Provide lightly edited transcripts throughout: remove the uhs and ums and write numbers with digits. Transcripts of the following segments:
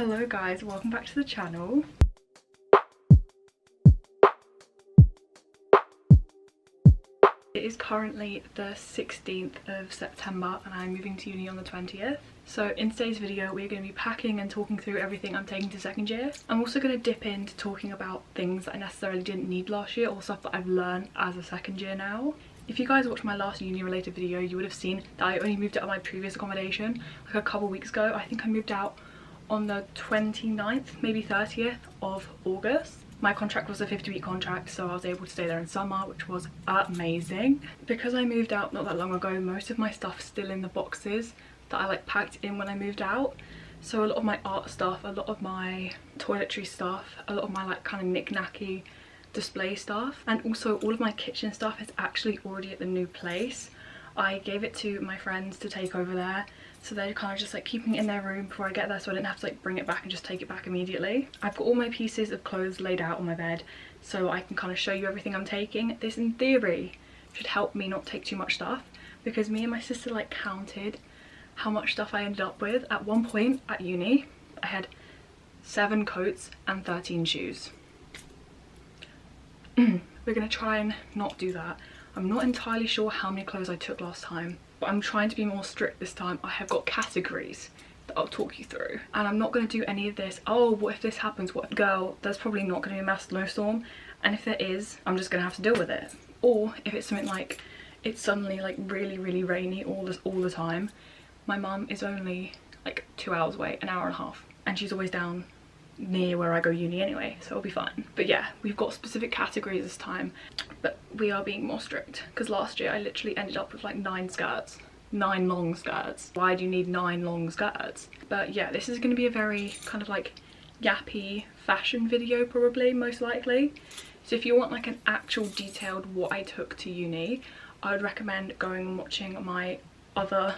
Hello guys, welcome back to the channel. It is currently the 16th of September and I'm moving to uni on the 20th. So in today's video we're going to be packing and talking through everything I'm taking to second year. I'm also going to dip into talking about things that I necessarily didn't need last year or stuff that I've learned as a second year now. If you guys watched my last uni related video, you would have seen that I only moved out of my previous accommodation like a couple weeks ago. I think I moved out on the 29th, maybe 30th of August. My contract was a 50-week contract, so I was able to stay there in summer, which was amazing. Because I moved out not that long ago, most of my stuff's still in the boxes that I like packed in when I moved out. So a lot of my art stuff, a lot of my toiletry stuff, a lot of my like kind of knick-knacky display stuff, and also all of my kitchen stuff is actually already at the new place. I gave it to my friends to take over there, so they're kind of just like keeping it in their room before I get there, so I didn't have to like bring it back and just take it back immediately. I've got all my pieces of clothes laid out on my bed so I can kind of show you everything I'm taking. This in theory should help me not take too much stuff, because me and my sister like counted how much stuff I ended up with. At one point at uni I had 7 coats and 13 shoes. We're gonna try and not do that. I'm not entirely sure how many clothes I took last time, but I'm trying to be more strict this time. I have got categories that I'll talk you through, and I'm not going to do any of this, oh what if this happens, what girl, there's probably not going to be a mass snowstorm, and if there is I'm just going to have to deal with it. Or if it's something like it's suddenly like really rainy all the time. My mum is only like 2 hours away, an hour and a half, and she's always down near where I go uni anyway, so it'll be fine. But yeah, we've got specific categories this time, but we are being more strict because last year I literally ended up with like 9 skirts, 9 long skirts. Why do you need 9 long skirts? But yeah, this is going to be a very kind of like yappy fashion video, probably, most likely. So if you want like an actual detailed what I took to uni, I would recommend going and watching my other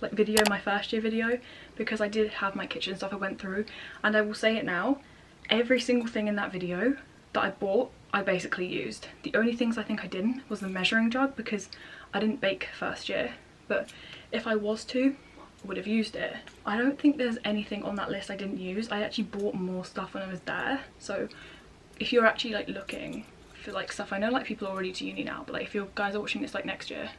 like video, my first year video, because I did have my kitchen stuff I went through, and I will say it now, every single thing in that video that I bought I basically used. The only things I think I didn't was the measuring jug, because I didn't bake first year, but if I was to, I would have used it. I don't think there's anything on that list I didn't use. I actually bought more stuff when I was there, so if you're actually like looking for like stuff, I know like people are already to uni now, but like if you guys are watching this like next year,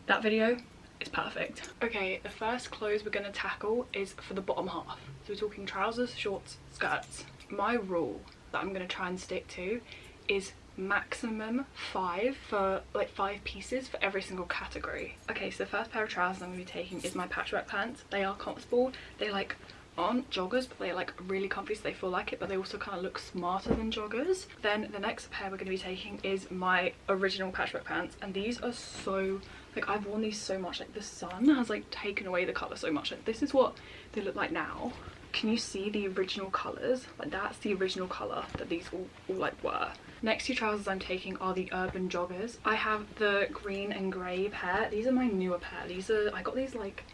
that video is perfect. Okay, the first clothes we're going to tackle is for the bottom half. So we're talking trousers, shorts, skirts. My rule that I'm going to try and stick to is maximum 5 for like 5 pieces for every single category. Okay, so the first pair of trousers I'm going to be taking is my patchwork pants. They are comfortable. They like aren't joggers, but they're like really comfy, so they feel like it, but they also kind of look smarter than joggers. Then the next pair we're going to be taking is my original patchwork pants, and these are so like, I've worn these so much, like the sun has like taken away the colour so much. Like this is what they look like now. Can you see the original colours? Like that's the original colour that these all like were. Next 2 trousers I'm taking are the urban joggers. I have the green and grey pair. These are my newer pair. These are, I got these like,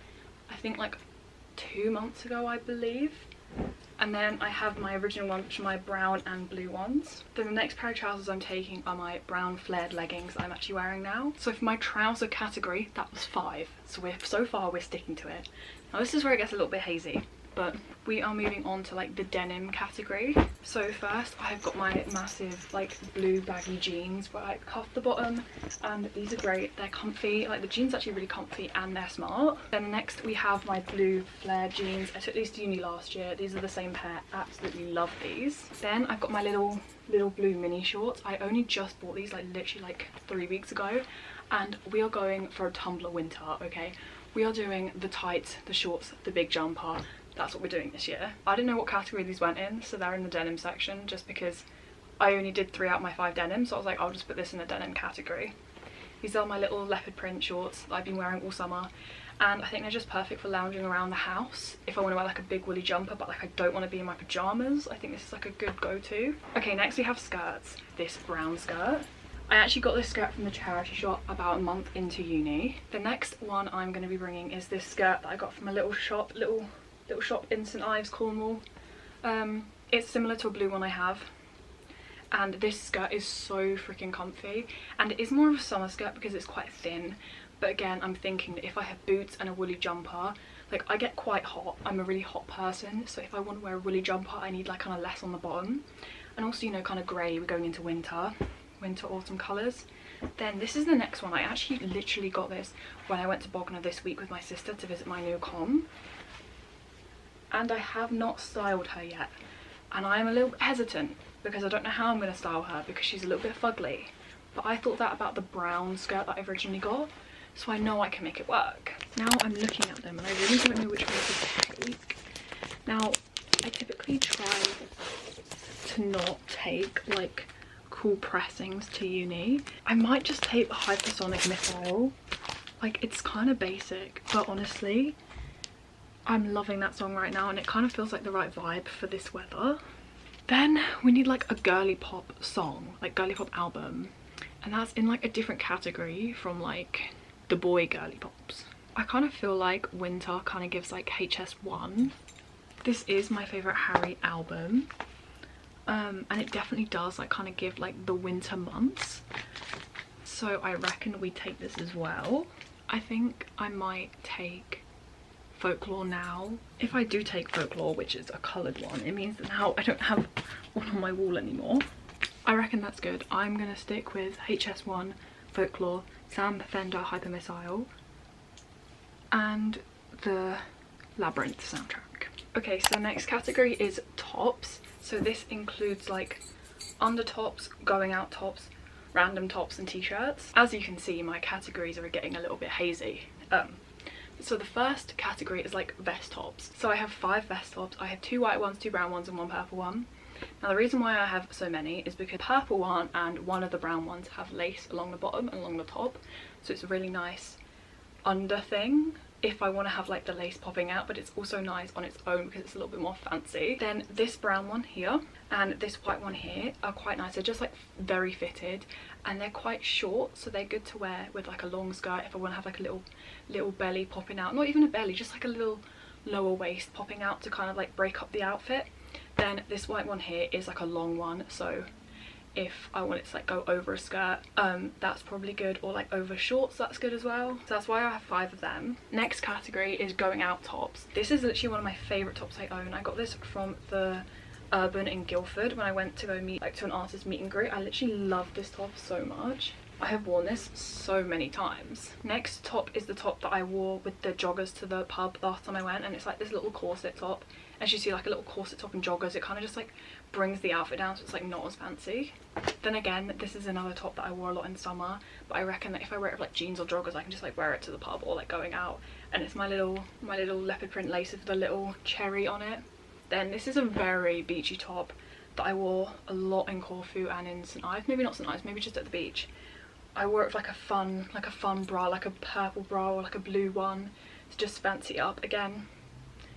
I think like 2 months ago I believe. And then I have my original one, which are my brown and blue ones. Then the next pair of trousers I'm taking are my brown flared leggings that I'm actually wearing now. So for my trouser category, that was 5. So far we're sticking to it. Now this is where it gets a little bit hazy, but we are moving on to like the denim category. So first I've got my massive like blue baggy jeans where I cuff the bottom, and these are great, they're comfy, like the jeans are actually really comfy and they're smart. Then next we have my blue flare jeans. I took these to uni last year. These are the same pair, absolutely love these. Then I've got my little blue mini shorts. I only just bought these like literally like 3 weeks ago, and we are going for a Tumblr winter. Okay, we are doing the tights, the shorts, the big jumper. That's what we're doing this year. I didn't know what category these went in, so they're in the denim section just because I only did 3 out of my 5 denim, so I was like, I'll just put this in the denim category. These are my little leopard print shorts that I've been wearing all summer, and I think they're just perfect for lounging around the house if I want to wear like a big woolly jumper, but like I don't want to be in my pajamas. I think this is like a good go-to. Okay, next we have skirts. This brown skirt. I actually got this skirt from the charity shop about a month into uni. The next one I'm going to be bringing is this skirt that I got from a little shop in St Ives, Cornwall. It's similar to a blue one I have, and this skirt is so freaking comfy, and it is more of a summer skirt because it's quite thin, but again I'm thinking that if I have boots and a woolly jumper, Like I get quite hot, I'm a really hot person, so if I want to wear a woolly jumper I need like kind of less on the bottom. And also, you know, kind of grey, we're going into winter autumn colours. Then this is the next one. I actually literally got this when I went to Bognor this week with my sister to visit my new com, and I have not styled her yet, and I am a little bit hesitant because I don't know how I'm going to style her because she's a little bit fugly. But I thought that about the brown skirt that I originally got, so I know I can make it work. Now I'm looking at them and I really don't know which one to take. Now I typically try to not take like cool pressings to uni. I might just take the hypersonic missile. Like it's kind of basic, but honestly I'm loving that song right now and it kind of feels like the right vibe for this weather. Then we need like a girly pop song, like girly pop album, and that's in like a different category from like the boy girly pops. I kind of feel like winter kind of gives like HS1. This is my favorite Harry album, and it definitely does like kind of give like the winter months, so I reckon we take this as well. I think I might take Folklore now. If I do take Folklore, which is a coloured one, it means that now I don't have one on my wall anymore. I reckon that's good. I'm gonna stick with HS1, Folklore, Sam Fender Hyper Missile, and the Labyrinth soundtrack. Okay, so the next category is tops. So this includes like under tops, going out tops, random tops and t-shirts. As you can see, my categories are getting a little bit hazy. So the first category is like vest tops. So I have 5 vest tops. I have 2 white ones, 2 brown ones and 1 purple one. Now the reason why I have so many is because the purple one and one of the brown ones have lace along the bottom and along the top. So it's a really nice under thing if I want to have like the lace popping out, but it's also nice on its own because it's a little bit more fancy. Then this brown one here and this white one here are quite nice. They're just like very fitted and they're quite short, so they're good to wear with like a long skirt if I want to have like a little belly popping out. Not even a belly, just like a little lower waist popping out to kind of like break up the outfit. Then this white one here is like a long one, so if I want it to like go over a skirt, that's probably good, or like over shorts, that's good as well. So that's why I have 5 of them. Next category is going out tops. This is literally one of my favourite tops I own. I got this from the Urban in Guildford when I went to go meet like to an artist meet and greet. I literally love this top so much. I have worn this so many times. Next top is the top that I wore with the joggers to the pub last time I went, and it's like this little corset top. As you see, like a little corset top and joggers, it kind of just like brings the outfit down, so it's like not as fancy. Then again, this is another top that I wore a lot in summer, but I reckon that if I wear it with like jeans or joggers, I can just like wear it to the pub or like going out. And it's my little leopard print lace with the little cherry on it. Then this is a very beachy top that I wore a lot in Corfu and in St Ives. Maybe not St Ives, maybe just at the beach. I wore it with like a fun bra, like a purple bra or like a blue one to just fancy it up. Again,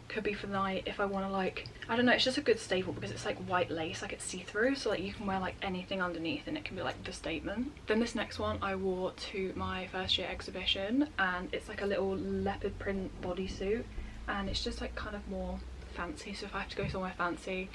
could be for the night if I want to like, I don't know, it's just a good staple because it's like white lace, like it's see-through, so like you can wear like anything underneath and it can be like the statement. Then this next one I wore to my first year exhibition, and it's like a little leopard print bodysuit, and it's just like kind of more fancy, so if I have to go somewhere fancy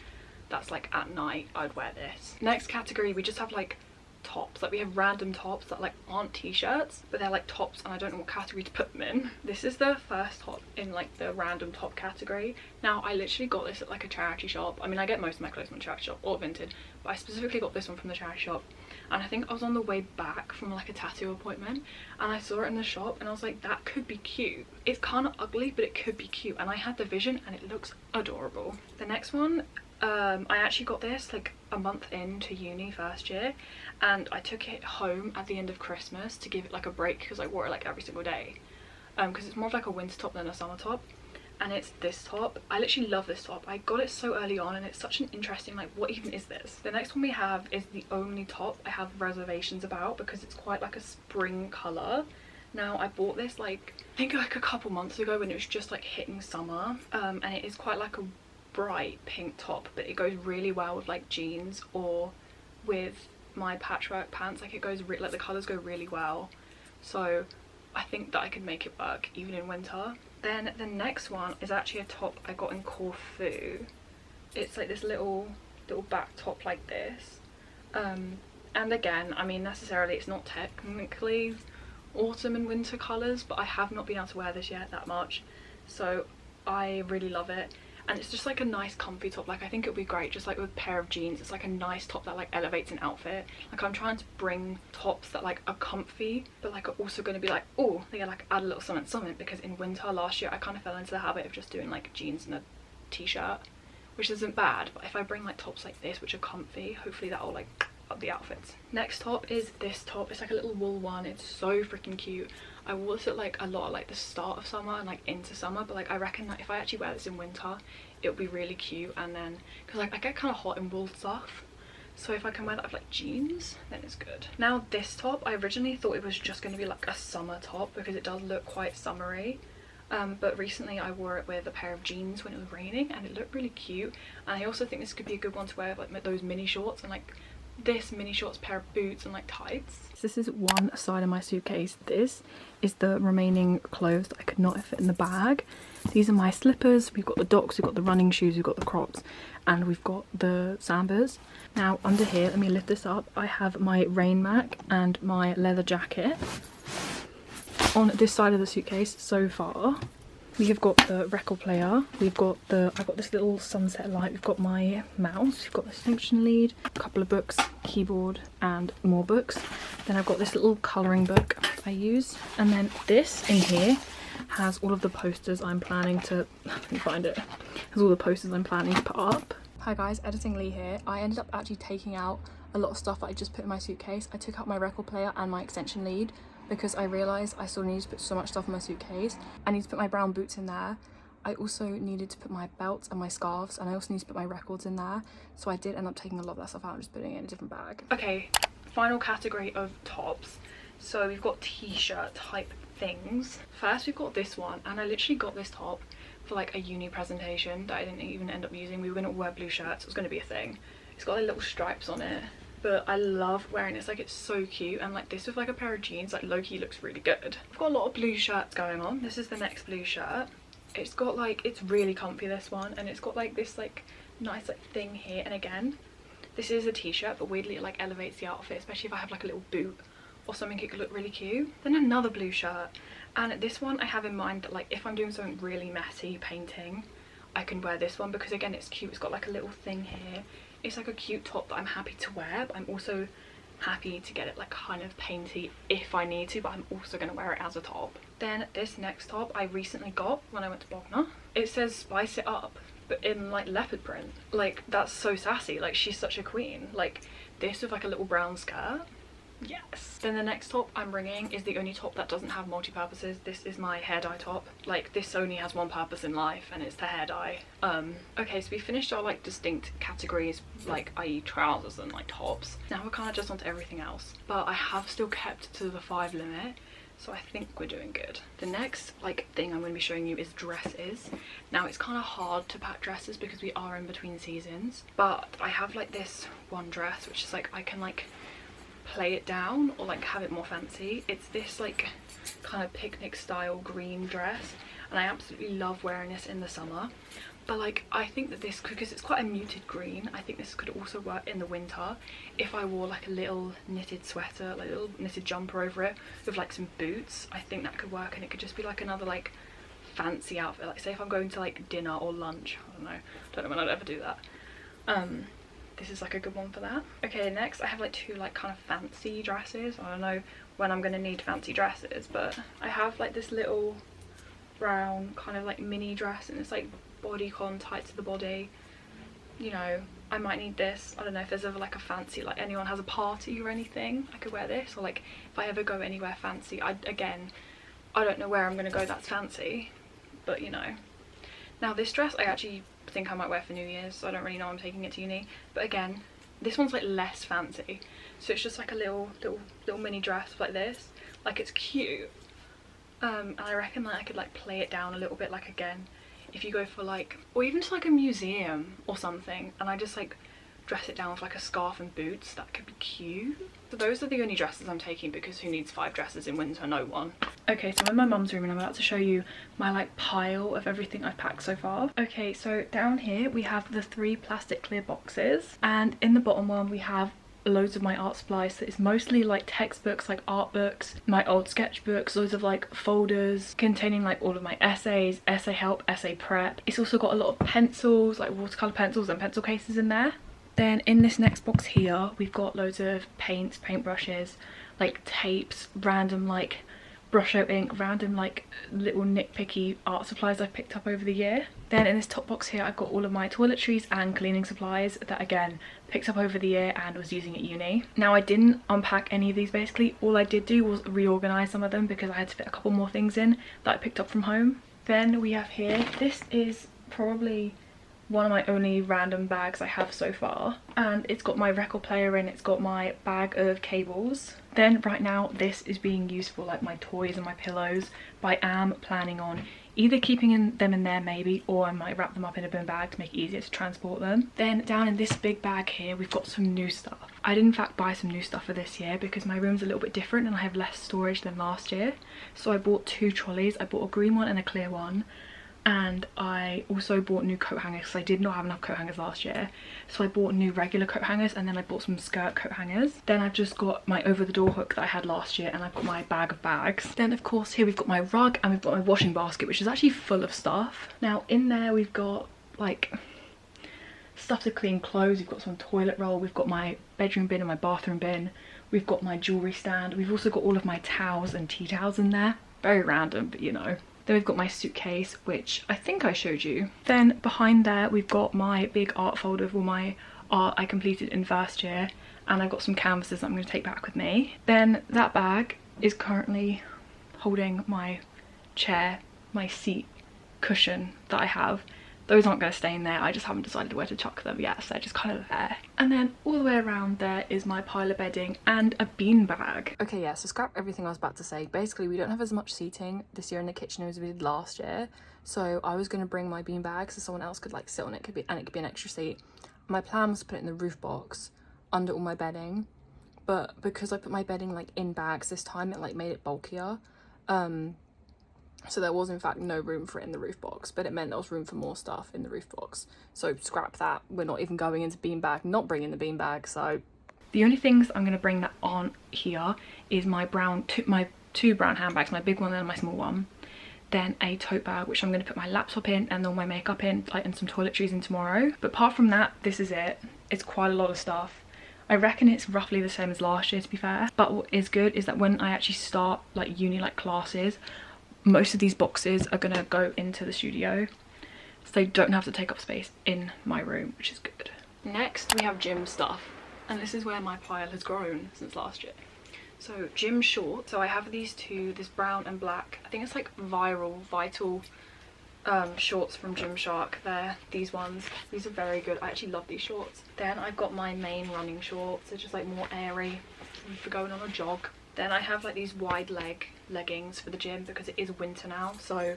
that's like at night, I'd wear this. Next category, we just have like tops. Like we have random tops that like aren't t-shirts, but they're like tops and I don't know what category to put them in. This is the first top in like the random top category. Now I literally got this at like a charity shop. I mean, I get most of my clothes from a charity shop or Vinted, but I specifically got this one from the charity shop, and I think I was on the way back from like a tattoo appointment and I saw it in the shop and I was like, that could be cute. It's kind of ugly, but it could be cute, and I had the vision and it looks adorable. The next one, I actually got this like a month into uni first year, and I took it home at the end of Christmas to give it like a break because I wore it like every single day, because it's more of like a winter top than a summer top. And it's this top. I literally love this top. I got it so early on and it's such an interesting, like, what even is this? The next one we have is the only top I have reservations about because it's quite like a spring colour. Now I bought this like I think like a couple months ago when it was just like hitting summer, and it is quite like a bright pink top, but it goes really well with like jeans or with my patchwork pants. Like it goes like the colours go really well, so I think that I could make it work even in winter. Then the next one is actually a top I got in Corfu. It's like this little back top like this, and again, I mean, necessarily it's not technically autumn and winter colours, but I have not been able to wear this yet that much, so I really love it. And it's just like a nice comfy top. Like I think it would be great just like with a pair of jeans. It's like a nice top that like elevates an outfit. Like I'm trying to bring tops that like are comfy but like are also going to be like, oh, they like add a little something, because in winter last year I kind of fell into the habit of just doing like jeans and a t-shirt, which isn't bad, but if I bring like tops like this which are comfy, hopefully that'll like up the outfits. Next top is this top. It's like a little wool one. It's so freaking cute. I wore this at like a lot of like the start of summer and like into summer, but like I reckon that if I actually wear this in winter it would be really cute. And then because like I get kind of hot in wool stuff, so if I can wear that with like jeans then it's good. Now this top, I originally thought it was just going to be like a summer top because it does look quite summery, but recently I wore it with a pair of jeans when it was raining and it looked really cute. And I also think this could be a good one to wear with like those mini shorts and like this mini shorts, pair of boots and like tights. This is one side of my suitcase. This is the remaining clothes that I could not fit in the bag. These are my slippers. We've got the Docs, we've got the running shoes, we've got the Crocs, and we've got the Sambas. Now under here, let me lift this up, I have my rain mac and my leather jacket. On this side of the suitcase so far we have got the record player, we've got I've got this little sunset light, we've got my mouse, we've got the extension lead, a couple of books, keyboard and more books. Then I've got this little colouring book I use, and then this in here has all of the posters I'm planning to, let me find it, has all the posters I'm planning to put up. Hi guys, Editing Lee here. I ended up actually taking out a lot of stuff that I just put in my suitcase. I took out my record player and my extension lead because I realised I still needed to put so much stuff in my suitcase. I need to put my brown boots in there. I also needed to put my belts and my scarves, and I also need to put my records in there. So I did end up taking a lot of that stuff out and just putting it in a different bag. Okay, final category of tops. So we've got t-shirt type things. First we've got this one, and I literally got this top for like a uni presentation that I didn't even end up using. We were going to wear blue shirts, it was going to be a thing. It's got like little stripes on it, but I love wearing it. It's like, it's so cute, and like this with like a pair of jeans, like low-key looks really good. I've got a lot of blue shirts going on. This is the next blue shirt. It's got like, it's really comfy, this one, and it's got like this like nice like thing here. And again, this is a t-shirt, but weirdly it like elevates the outfit, especially if I have like a little boot or something, it could look really cute. Then another blue shirt, and this one I have in mind that like if I'm doing something really messy painting, I can wear this one because again it's cute. It's got like a little thing here. It's like a cute top that I'm happy to wear, but I'm also happy to get it like kind of painty if I need to, but I'm also going to wear it as a top. Then this next top I recently got when I went to Bognor. It says spice it up, but in like leopard print. Like that's so sassy, like she's such a queen. Like this with like a little brown skirt. Yes. Then the next top I'm bringing is the only top that doesn't have multi-purposes. This is my hair dye top. Like this only has one purpose in life, and it's the hair dye. Okay, so we finished our like distinct categories, like i.e. trousers and like tops. Now we're kind of just onto everything else, but I have still kept to the 5 limit, so I think we're doing good. The next like thing I'm going to be showing you is dresses. Now it's kind of hard to pack dresses because we are in between seasons, but I have like this one dress which is like I can like play it down or like have it more fancy. It's this like kind of picnic style green dress, and I absolutely love wearing this in the summer. But like I think that this, because it's quite a muted green, I think this could also work in the winter if I wore like a little knitted sweater, like a little knitted jumper over it with like some boots. I think that could work, and it could just be like another like fancy outfit. Like say if I'm going to like dinner or lunch, I don't know when I'd ever do that. This is like a good one for that. Okay, next I have like 2 like kind of fancy dresses. I don't know when I'm gonna need fancy dresses, but I have like this little brown kind of like mini dress, and it's like bodycon tight to the body. You know, I might need this. I don't know if there's ever like a fancy, like anyone has a party or anything, I could wear this. Or like if I ever go anywhere fancy, I don't know where I'm gonna go that's fancy, but you know. Now this dress I actually think I might wear for New Year's, so I don't really know I'm taking it to uni. But again, this one's like less fancy, so it's just like a little mini dress like this. Like it's cute, and I reckon that I could like play it down a little bit, like again if you go for like, or even to like a museum or something, and I just like dress it down with like a scarf and boots, that could be cute. So those are the only dresses I'm taking, because who needs 5 dresses in winter? No one. Okay, so I'm in my mum's room and I'm about to show you my like pile of everything I've packed so far. Okay, so down here we have the 3 plastic clear boxes, and in the bottom one we have loads of my art supplies. So it's mostly like textbooks, like art books, my old sketchbooks, loads of like folders containing like all of my essays, essay help, essay prep. It's also got a lot of pencils, like watercolor pencils and pencil cases in there. Then in this next box here, we've got loads of paints, paintbrushes, like tapes, random like Brusho ink, random like little nitpicky art supplies I've picked up over the year. Then in this top box here, I've got all of my toiletries and cleaning supplies that again picked up over the year and was using at uni. Now I didn't unpack any of these basically. All I did do was reorganize some of them because I had to fit a couple more things in that I picked up from home. Then we have here, this is probably one of my only random bags I have so far, and it's got my record player in, it's got my bag of cables. Then right now this is being used for like my toys and my pillows, but I am planning on either keeping them in there maybe, or I might wrap them up in a bin bag to make it easier to transport them. Then down in this big bag here, we've got some new stuff. I did in fact buy some new stuff for this year because my room's a little bit different and I have less storage than last year. So I bought 2 trolleys. I bought a green one and a clear one. And I also bought new coat hangers because I did not have enough coat hangers last year. So I bought new regular coat hangers, and then I bought some skirt coat hangers. Then I've just got my over the door hook that I had last year, and I've got my bag of bags. Then of course here we've got my rug and we've got my washing basket, which is actually full of stuff. Now in there we've got like stuff to clean clothes, we've got some toilet roll, we've got my bedroom bin and my bathroom bin, we've got my jewellery stand, we've also got all of my towels and tea towels in there. Very random, but you know. Then we've got my suitcase, which I think I showed you. Then behind there we've got my big art folder of all my art I completed in first year, and I've got some canvases that I'm going to take back with me. Then that bag is currently holding my chair, my seat cushion that I have. Those aren't going to stay in there, I just haven't decided where to chuck them yet, so they're just kind of there. And then all the way around there is my pile of bedding and a bean bag. Okay, yeah, so scrap everything I was about to say. Basically, we don't have as much seating this year in the kitchen as we did last year, so I was going to bring my bean bag so someone else could like sit on it, and it could be an extra seat. My plan was to put it in the roof box under all my bedding, but because I put my bedding like in bags this time, it like made it bulkier. So there was in fact no room for it in the roof box, but it meant there was room for more stuff in the roof box. So scrap that. We're not even going into beanbag, not bringing the beanbag. So the only things I'm going to bring that on here is my two brown handbags, my big one and my small one. Then a tote bag, which I'm going to put my laptop in and all my makeup in, like, and some toiletries in tomorrow. But apart from that, this is it. It's quite a lot of stuff. I reckon it's roughly the same as last year, to be fair. But what is good is that when I actually start like uni like classes, most of these boxes are gonna go into the studio, so they don't have to take up space in my room, which is good. Next we have gym stuff, and this is where my pile has grown since last year. So gym shorts, so I have these two, this brown and black, I think it's like vital shorts from Gymshark. They're these ones. These are very good. I actually love these shorts. Then I've got my main running shorts. They're just like more airy for going on a jog. Then I have like these wide leg leggings for the gym because it is winter now, so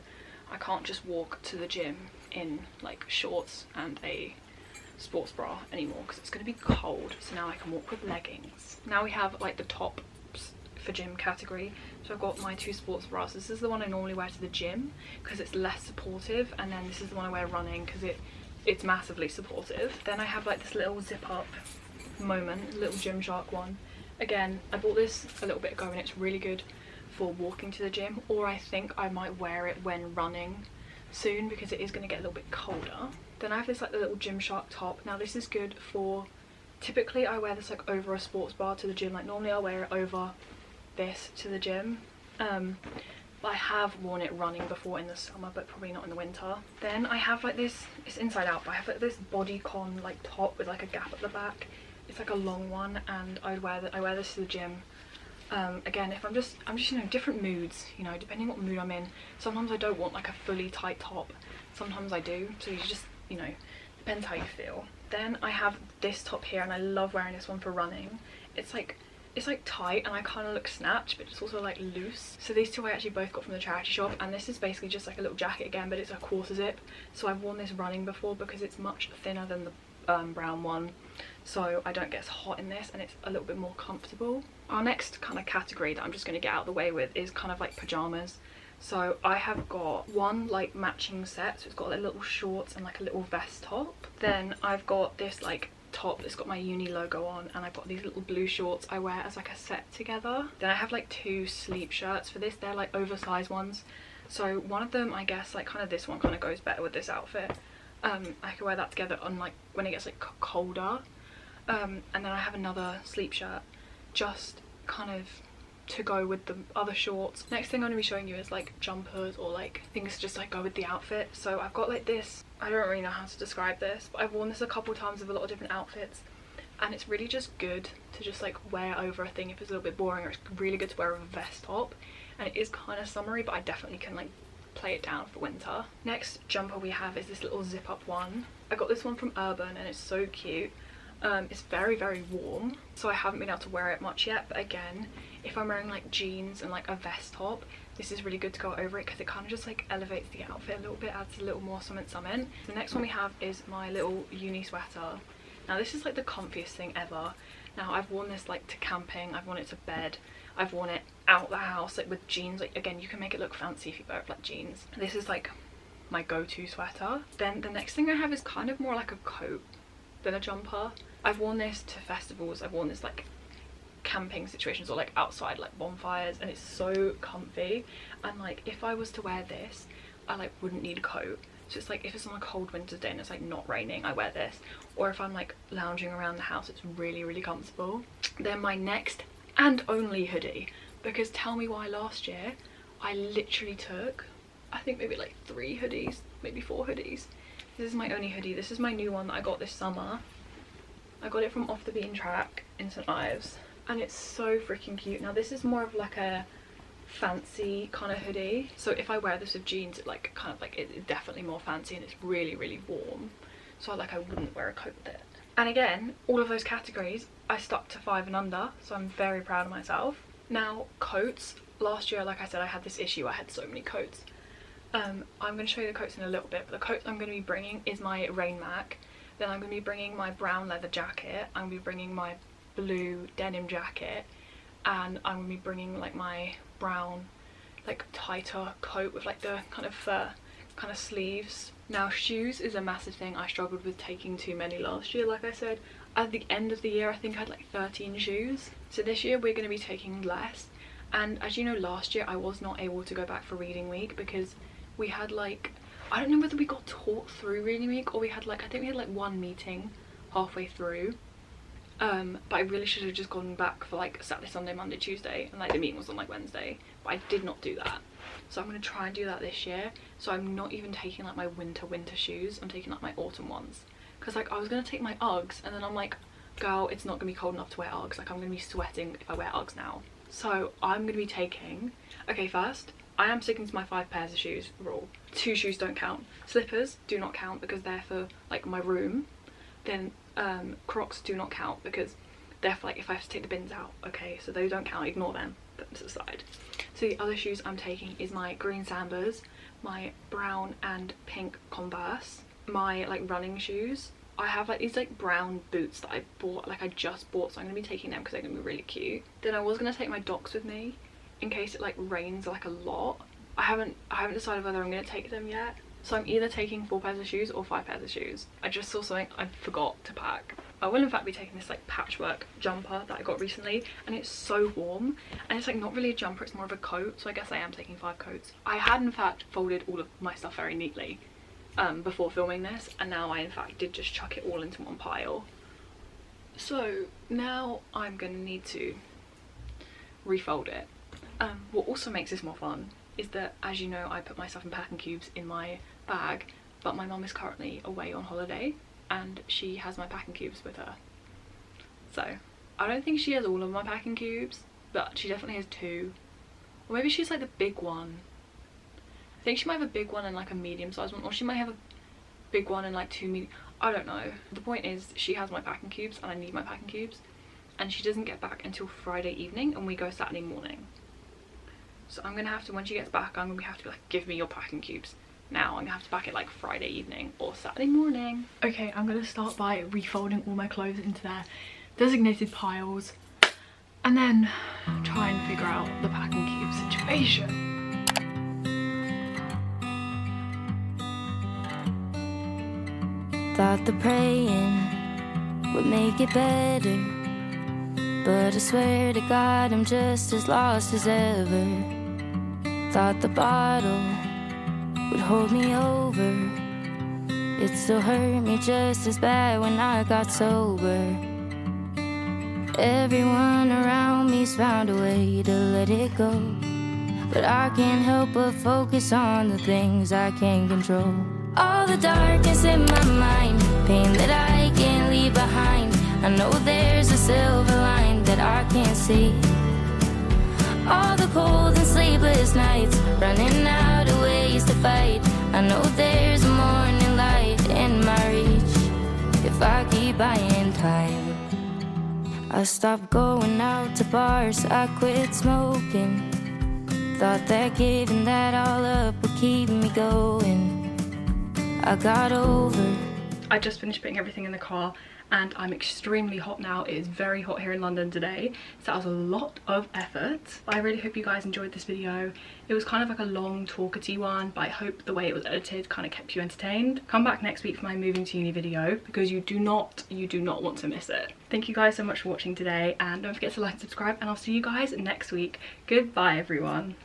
I can't just walk to the gym in like shorts and a sports bra anymore because it's going to be cold. So now I can walk with leggings. Now we have like the tops for gym category. So I've got my 2 sports bras. This is the one I normally wear to the gym because it's less supportive, and then this is the one I wear running because it's massively supportive. Then I have like this little zip up moment, little Gymshark one. Again, I bought this a little bit ago and it's really good for walking to the gym, or I think I might wear it when running soon because it is going to get a little bit colder. Then I have this like the little Gymshark top. Now this is good for, typically I wear this like over a sports bra to the gym. Like normally I'll wear it over this to the gym. But I have worn it running before in the summer, but probably not in the winter. Then I have like this, it's inside out, but I have like this bodycon like top with like a gap at the back. It's like a long one, and I wear this to the gym. Again, if I'm just you know, different moods, you know, depending what mood I'm in. Sometimes I don't want like a fully tight top, sometimes I do, so you just, you know, depends how you feel. Then I have this top here, and I love wearing this one for running. It's like tight and I kind of look snatched, but it's also like loose. So these two I actually both got from the charity shop, and this is basically just like a little jacket again, but it's a quarter zip. So I've worn this running before because it's much thinner than the brown one, so I don't get as hot in this, and it's a little bit more comfortable. Our next kind of category that I'm just going to get out of the way with is kind of like pajamas. So I have got one like matching set, so it's got like little shorts and like a little vest top. Then I've got this like top that's got my uni logo on, and I've got these little blue shorts I wear as like a set together. Then I have like 2 sleep shirts for this. They're like oversized ones. So one of them, I guess, like kind of this one kind of goes better with this outfit. I can wear that together on like when it gets like colder. And then I have another sleep shirt just kind of to go with the other shorts. Next thing I'm going to be showing you is like jumpers or like things to just like go with the outfit. So I've got like this, I don't really know how to describe this, but I've worn this a couple times with a lot of different outfits, and it's really just good to just like wear over a thing if it's a little bit boring, or it's really good to wear with a vest top. And it is kind of summery, but I definitely can like play it down for winter. Next jumper we have is this little zip up one. I got this one from Urban and it's so cute. It's very, very warm, so I haven't been able to wear it much yet, but again, if I'm wearing like jeans and like a vest top, this is really good to go over it because it kind of just like elevates the outfit a little bit, adds a little more something. The next one we have is my little uni sweater. Now this is like the comfiest thing ever. Now I've worn this like to camping, I've worn it to bed, I've worn it out the house like with jeans. Like again, you can make it look fancy if you wear it with like jeans. This is like my go-to sweater. Then the next thing I have is kind of more like a coat than a jumper. I've worn this to festivals, I've worn this like camping situations or like outside like bonfires, and it's so comfy. And like if I was to wear this, I like wouldn't need a coat. So it's like if it's on a cold winter's day and it's like not raining, I wear this. Or if I'm like lounging around the house, it's really, really comfortable. Then my next and only hoodie, because tell me why last year I literally took, I think maybe like 3 hoodies, maybe 4 hoodies. This is my only hoodie. This is my new one that I got this summer. I got it from Off the Beaten Track in St Ives, and it's so freaking cute. Now this is more of like a fancy kind of hoodie, so if I wear this with jeans, it like kind of like it's definitely more fancy, and it's really, really warm, so like I wouldn't wear a coat with it. And again, all of those categories I stuck to 5 and under, so I'm very proud of myself. Now coats, last year like I said I had this issue, I had so many coats. I'm going to show you the coats in a little bit, but the coats I'm going to be bringing is my Rain Mac. Then I'm going to be bringing my brown leather jacket, I'm going to be bringing my blue denim jacket, and I'm going to be bringing like my brown like tighter coat with like the kind of fur kind of sleeves. Now shoes is a massive thing. I struggled with taking too many last year. Like I said, at the end of the year I think I had like 13 shoes. So this year we're going to be taking less. And as you know, last year I was not able to go back for reading week because we had like, I don't know whether we got taught through reading week or we had like, I think we had like 1 meeting halfway through. But I really should have just gone back for like Saturday, Sunday, Monday, Tuesday, and like the meeting was on like Wednesday, but I did not do that. So I'm going to try and do that this year. So I'm not even taking like my winter shoes, I'm taking like my autumn ones, because like I was going to take my Uggs, and then I'm like, girl, it's not going to be cold enough to wear Uggs, like I'm going to be sweating if I wear Uggs now. So I'm going to be taking, okay, first I am sticking to my 5 pairs of shoes rule. 2 shoes don't count. Slippers do not count because they're for like my room. Then Crocs do not count because they're for like if I have to take the bins out. Okay, so those don't count, ignore them, put them to the side. So the other shoes I'm taking is my green Sambas, my brown and pink Converse, my like running shoes. I have like these like brown boots that I bought, like I just bought, so I'm going to be taking them because they're going to be really cute. Then I was going to take my Docs with me in case it like rains like a lot. I haven't decided whether I'm going to take them yet. So I'm either taking 4 pairs of shoes or 5 pairs of shoes. I just saw something I forgot to pack. I will in fact be taking this like patchwork jumper that I got recently, and it's so warm, and it's like not really a jumper, it's more of a coat, so I guess I am taking 5 coats. I had in fact folded all of my stuff very neatly before filming this, and now I in fact did just chuck it all into one pile. So now I'm going to need to refold it. What also makes this more fun is that, as you know, I put my stuff in packing cubes in my bag, but my mum is currently away on holiday and she has my packing cubes with her. So I don't think she has all of my packing cubes, but she definitely has 2, or maybe she's like the big one. I think she might have a big one and like a medium sized one, or she might have a big one and like 2 medium, I don't know. The point is she has my packing cubes and I need my packing cubes, and she doesn't get back until Friday evening and we go Saturday morning. So I'm gonna have to, when she gets back, I'm gonna have to be like, give me your packing cubes now. I'm gonna have to pack it like Friday evening or Saturday morning. Okay, I'm gonna start by refolding all my clothes into their designated piles and then try and figure out the packing cube situation. Thought the praying would make it better. But I swear to God, I'm just as lost as ever. Thought the bottle would hold me over. It still hurt me just as bad when I got sober. Everyone around me's found a way to let it go, but I can't help but focus on the things I can't control. All the darkness in my mind, pain that I can't leave behind. I know there's a silver line that I can't see. All the cold and sleepless nights, running out of ways to fight. I know there's a morning light in my reach if I keep buying time. I stopped going out to bars, I quit smoking. Thought that giving that all up would keep me going. I got over. I just finished putting everything in the car and I'm extremely hot now. It is very hot here in London today, so that was a lot of effort. I really hope you guys enjoyed this video. It was kind of like a long talkative one, but I hope the way it was edited kind of kept you entertained. Come back next week for my moving to uni video because you do not want to miss it. Thank you guys so much for watching today, and don't forget to like and subscribe, and I'll see you guys next week. Goodbye everyone.